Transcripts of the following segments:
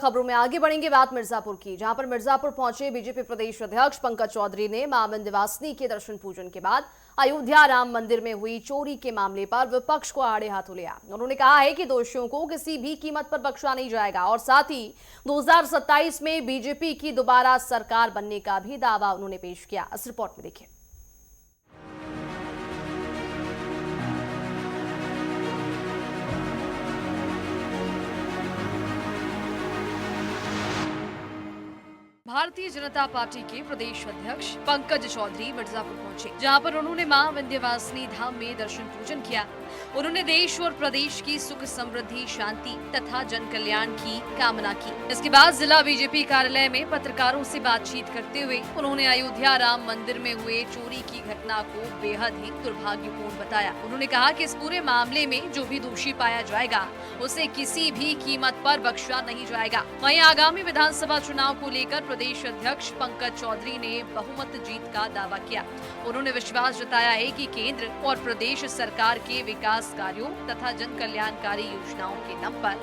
खबरों में आगे बढ़ेंगे। बात मिर्जापुर की, जहां पर मिर्जापुर पहुंचे बीजेपी प्रदेश अध्यक्ष पंकज चौधरी ने मां विंध्यवासिनी के दर्शन पूजन के बाद अयोध्या राम मंदिर में हुई चोरी के मामले पर विपक्ष को आड़े हाथों लिया। उन्होंने कहा है कि दोषियों को किसी भी कीमत पर बख्शा नहीं जाएगा और साथ ही 2027 में बीजेपी की दोबारा सरकार बनने का भी दावा उन्होंने पेश किया। इस रिपोर्ट में देखिए। भारतीय जनता पार्टी के प्रदेश अध्यक्ष पंकज चौधरी मिर्जापुर पहुंचे, जहां पर उन्होंने मां विंध्यवासिनी धाम में दर्शन पूजन किया। उन्होंने देश और प्रदेश की सुख समृद्धि, शांति तथा जन कल्याण की कामना की। इसके बाद जिला बीजेपी कार्यालय में पत्रकारों से बातचीत करते हुए उन्होंने अयोध्या राम मंदिर में हुए चोरी की घटना को बेहद ही दुर्भाग्यपूर्ण बताया। उन्होंने कहा कि इस पूरे मामले में जो भी दोषी पाया जाएगा उसे किसी भी कीमत पर बख्शा नहीं जाएगा। वहीं आगामी विधानसभा चुनाव को लेकर प्रदेश अध्यक्ष पंकज चौधरी ने बहुमत जीत का दावा किया। उन्होंने विश्वास जताया है कि केंद्र और प्रदेश सरकार के विकास कार्यों तथा जन कल्याणकारी योजनाओं के दम पर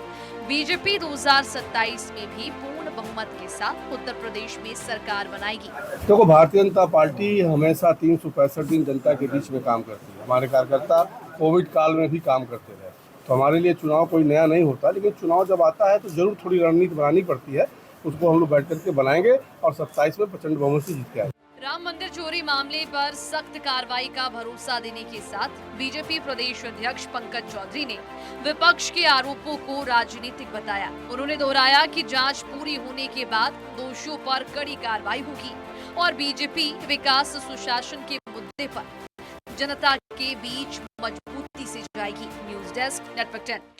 बीजेपी 2027 में भी पूर्ण बहुमत के साथ उत्तर प्रदेश में सरकार बनाएगी। देखो, भारतीय जनता पार्टी हमेशा 365 दिन जनता के बीच में काम करती है। हमारे कार्यकर्ता कोविड काल में भी काम करते रहे, तो हमारे लिए चुनाव कोई नया नहीं होता, लेकिन चुनाव जब आता है तो जरूर थोड़ी रणनीति बनानी पड़ती है। उसको हम लोग बैठ करके बनाएंगे और 27 में प्रचंड बहुमत से जीत के आएंगे। राम मंदिर चोरी मामले पर सख्त कार्रवाई का भरोसा देने के साथ बीजेपी प्रदेश अध्यक्ष पंकज चौधरी ने विपक्ष के आरोपों को राजनीतिक बताया। उन्होंने दोहराया कि जांच पूरी होने के बाद दोषियों पर कड़ी कार्रवाई होगी और बीजेपी विकास सुशासन के मुद्दे पर जनता के बीच मजबूती से जाएगी। News desk, network 10।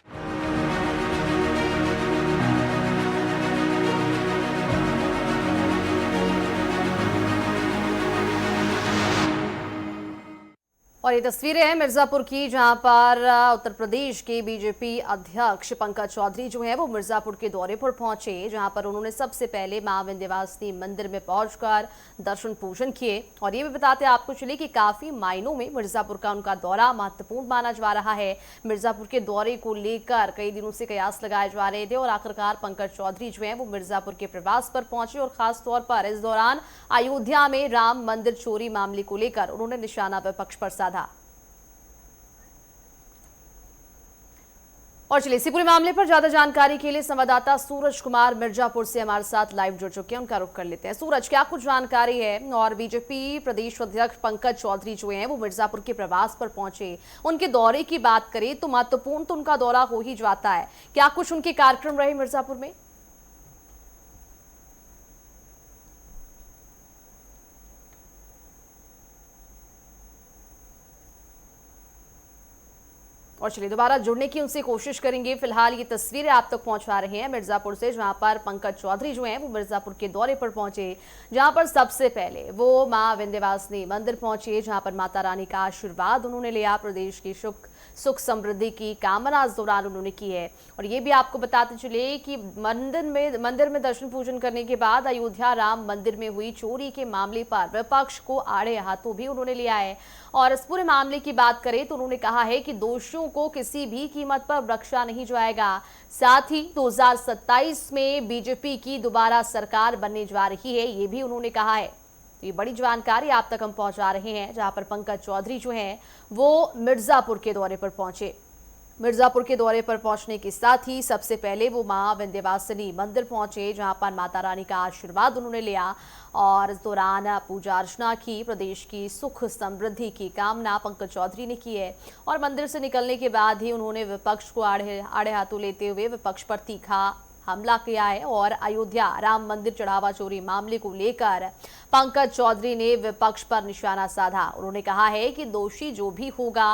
और ये तस्वीरें हैं मिर्जापुर की, जहां पर उत्तर प्रदेश के बीजेपी अध्यक्ष पंकज चौधरी जो हैं वो मिर्जापुर के दौरे पर पहुंचे, जहां पर उन्होंने सबसे पहले मां विंध्यवासिनी मंदिर में पहुंचकर दर्शन पूजन किए। और ये भी बताते आपको चले कि काफी मायनों में मिर्जापुर का उनका दौरा महत्वपूर्ण माना जा रहा है। मिर्जापुर के दौरे को लेकर कई दिनों से कयास लगाए जा रहे थे और आखिरकार पंकज चौधरी जो है वो मिर्जापुर के प्रवास पर पहुंचे और खासतौर पर इस दौरान अयोध्या में राम मंदिर चोरी मामले को लेकर उन्होंने निशाना विपक्ष पर साधा। और चलिए इसी पूरे मामले पर ज्यादा जानकारी के लिए संवाददाता सूरज कुमार मिर्जापुर से हमारे साथ लाइव जुड़ चुके हैं, उनका रुख कर लेते हैं। सूरज, क्या कुछ जानकारी है? और बीजेपी प्रदेश अध्यक्ष पंकज चौधरी जो हैं वो मिर्जापुर के प्रवास पर पहुंचे, उनके दौरे की बात करें तो महत्वपूर्ण तो उनका दौरा हो ही जाता है, क्या कुछ उनके कार्यक्रम रहे मिर्जापुर में? और चलिए दोबारा जुड़ने की उनसे कोशिश करेंगे। फिलहाल ये तस्वीरें आप तक पहुंचा रहे हैं मिर्जापुर से, जहां पर पंकज चौधरी जो हैं वो मिर्जापुर के दौरे पर पहुंचे, जहां पर सबसे पहले वो मां विंध्यवासिनी मंदिर पहुंचे, जहां पर माता रानी का आशीर्वाद उन्होंने लिया। प्रदेश की सुख समृद्धि की कामना इस दौरान उन्होंने की है। और ये भी आपको बताते चले कि मंदिर में दर्शन पूजन करने के बाद अयोध्या राम मंदिर में हुई चोरी के मामले पर विपक्ष को आड़े हाथों भी उन्होंने लिया है। और इस पूरे मामले की बात करें तो उन्होंने कहा है कि दोषियों को किसी भी कीमत पर बख्शा नहीं जाएगा। साथ ही 2027 में बीजेपी की दोबारा सरकार बनने जा रही है, ये भी उन्होंने कहा है। तो ये बड़ी जानकारी आप तक हम पहुंचा रहे हैं, जहां पर पंकज चौधरी जो हैं वो मिर्जापुर के दौरे पर पहुंचे। मिर्जापुर के दौरे पर पहुंचने के साथ ही सबसे पहले वो मां विंध्यवासिनी मंदिर पहुंचे, जहां पर माता रानी का आशीर्वाद उन्होंने लिया और इस दौरान पूजा अर्चना की। प्रदेश की सुख समृद्धि की कामना पंकज चौधरी ने की है। और मंदिर से निकलने के बाद ही उन्होंने विपक्ष को आड़े हाथों लेते हुए विपक्ष पर तीखा हमला किया है। और अयोध्या राम मंदिर चढ़ावा चोरी मामले को लेकर पंकज चौधरी ने विपक्ष पर निशाना साधा। उन्होंने कहा है कि दोषी जो भी होगा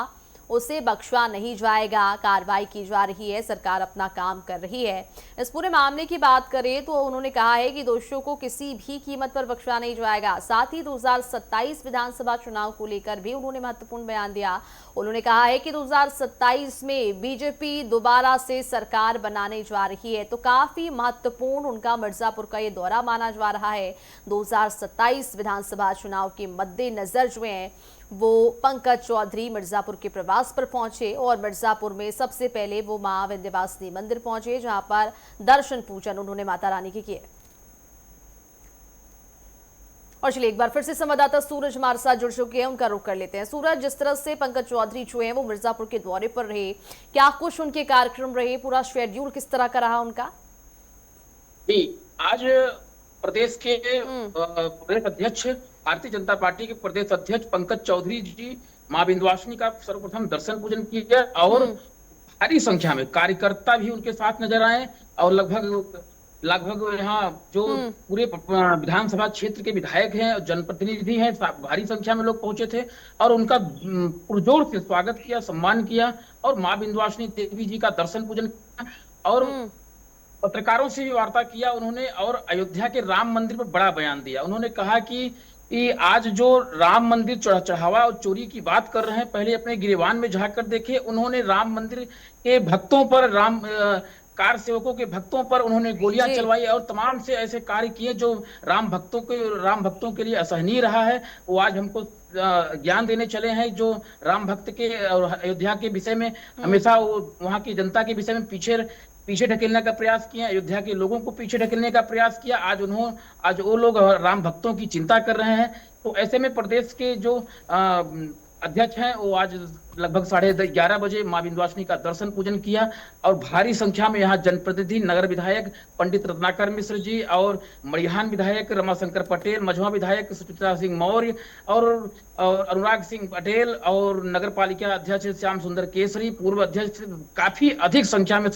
उसे बख्शा नहीं जाएगा, कार्रवाई की जा रही है, सरकार अपना काम कर रही है। इस पूरे मामले की बात करें तो उन्होंने कहा है कि दोषियों को किसी भी कीमत पर बख्शा नहीं जाएगा। साथ ही 2027 विधानसभा चुनाव को लेकर भी उन्होंने महत्वपूर्ण बयान दिया। उन्होंने कहा है कि 2027 में बीजेपी दोबारा से सरकार बनाने जा रही है, तो काफी महत्वपूर्ण उनका मिर्जापुर का ये दौरा माना जा रहा है। 2027 विधानसभा चुनाव के मद्देनजर जो है वो पंकज चौधरी मिर्जापुर के प्रवास पर पहुंचे और मिर्जापुर में सबसे पहले वो मां विंध्यवासिनी मंदिर पहुंचे, जहां पर दर्शन पूजन उन्होंने माता रानी के किए। और चलिए एक बार फिर से संवाददाता सूरज हमारे साथ जुड़ चुके हैं, उनका रुख कर लेते हैं। सूरज, जिस तरह से पंकज चौधरी जो है वो मिर्जापुर के दौरे पर रहे, क्या कुछ उनके कार्यक्रम रहे, पूरा शेड्यूल किस तरह का रहा उनका? जी, आज प्रदेश के प्रदेश अध्यक्ष, भारतीय जनता पार्टी के प्रदेश अध्यक्ष पंकज चौधरी जी मां विंध्यवासिनी का सर्वप्रथम दर्शन पूजन किया और भारी संख्या में कार्यकर्ता भी उनके साथ नजर आए और लगभग यहाँ जो पूरे विधानसभा क्षेत्र के विधायक हैं और जनप्रतिनिधि हैं, भारी संख्या में लोग पहुंचे थे और उनका पुरजोर से स्वागत किया, सम्मान किया और मां विंध्यवासिनी देवी जी का दर्शन पूजन किया और पत्रकारों से भी वार्ता किया उन्होंने और अयोध्या के राम मंदिर पर बड़ा बयान दिया। उन्होंने कहा कि आज जो राम मंदिर चढ़ावा और चोरी की बात कर रहे हैं, पहले अपने गिरेबान में झांक कर देखे। उन्होंने राम मंदिर के भक्तों पर, कार सेवकों के भक्तों पर उन्होंने गोलियां चलवाई और तमाम से ऐसे कार्य किए जो राम भक्तों के लिए असहनीय रहा है। वो आज हमको ज्ञान देने चले हैं जो राम भक्त के और अयोध्या के विषय में हमेशा वो वहां की जनता के विषय में पीछे ढकेलने का प्रयास किया, अयोध्या के लोगों को पीछे ढकेलने का प्रयास किया। आज वो लोग राम भक्तों की चिंता कर रहे हैं। तो ऐसे में प्रदेश के जो अध्यक्ष हैं वो आज लगभग 11:30 बजे मां विंध्यवासिनी का दर्शन पूजन किया और भारी संख्या में यहाँ जनप्रतिनिधि, नगर विधायक पंडित रत्नाकर मिश्र जी और मड़िहान विधायक रमाशंकर पटेल, मझवा विधायक सुचित्रा सिंह मौर्य और अनुराग सिंह पटेल और नगर पालिका अध्यक्ष श्याम सुंदर केसरी, पूर्व अध्यक्ष, काफी अधिक संख्या में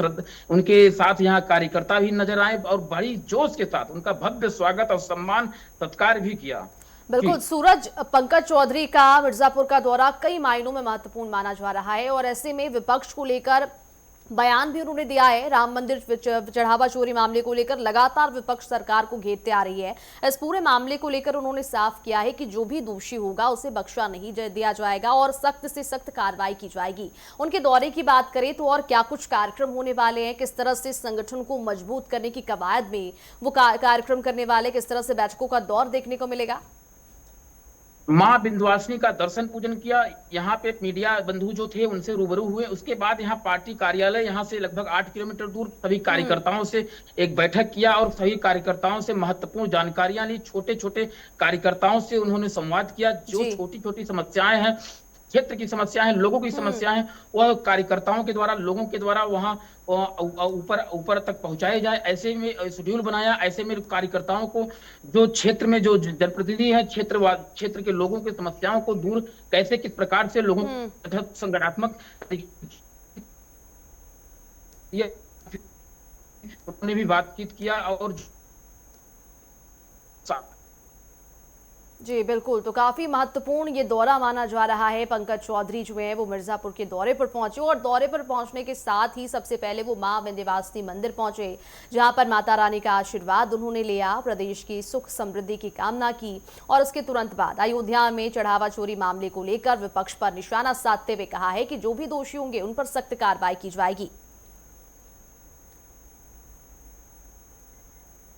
उनके साथ यहाँ कार्यकर्ता भी नजर आए और बड़ी जोश के साथ उनका भव्य स्वागत और सम्मान सत्कार भी किया। बिल्कुल सूरज, पंकज चौधरी का मिर्जापुर का दौरा कई मायनों में महत्वपूर्ण माना जा रहा है और ऐसे में विपक्ष को लेकर बयान भी उन्होंने दिया है। राम मंदिर चढ़ावा चोरी मामले को लेकर लगातार विपक्ष सरकार को घेरते आ रही है। इस पूरे मामले को लेकर उन्होंने साफ किया है कि जो भी दोषी होगा उसे बख्शा नहीं दिया जाएगा और सख्त से सख्त कार्रवाई की जाएगी। उनके दौरे की बात करें तो और क्या कुछ कार्यक्रम होने वाले हैं, किस तरह से संगठन को मजबूत करने की कवायद में वो कार्यक्रम करने वाले, किस तरह से बैठकों का दौर देखने को मिलेगा? मां विंध्यवासिनी का दर्शन पूजन किया, यहाँ पे मीडिया बंधु जो थे उनसे रूबरू हुए। उसके बाद यहाँ पार्टी कार्यालय यहाँ से लगभग 8 किलोमीटर दूर सभी कार्यकर्ताओं से एक बैठक किया और सभी कार्यकर्ताओं से महत्वपूर्ण जानकारियां ली। छोटे छोटे कार्यकर्ताओं से उन्होंने संवाद किया। जो छोटी छोटी समस्याएं हैं, क्षेत्र की समस्याएं, लोगों की समस्याएं, वह कार्यकर्ताओं के द्वारा, लोगों के द्वारा वहां ऊपर तक पहुंचाए जाए, ऐसे में शेड्यूल बनाया। ऐसे में कार्यकर्ताओं को जो क्षेत्र में जो जनप्रतिनिधि है, क्षेत्र के लोगों की समस्याओं को दूर कैसे, किस प्रकार से लोगों संगठनात्मक उन्होंने भी बातचीत किया और जी बिल्कुल, तो काफी महत्वपूर्ण ये दौरा माना जा रहा है। पंकज चौधरी जो है वो मिर्जापुर के दौरे पर पहुंचे और दौरे पर पहुंचने के साथ ही सबसे पहले वो मां विंध्यवासिनी मंदिर पहुंचे, जहां पर माता रानी का आशीर्वाद उन्होंने लिया, प्रदेश की सुख समृद्धि की कामना की और उसके तुरंत बाद अयोध्या में चढ़ावा चोरी मामले को लेकर विपक्ष पर निशाना साधते हुए कहा है कि जो भी दोषी होंगे उन पर सख्त कार्रवाई की जाएगी।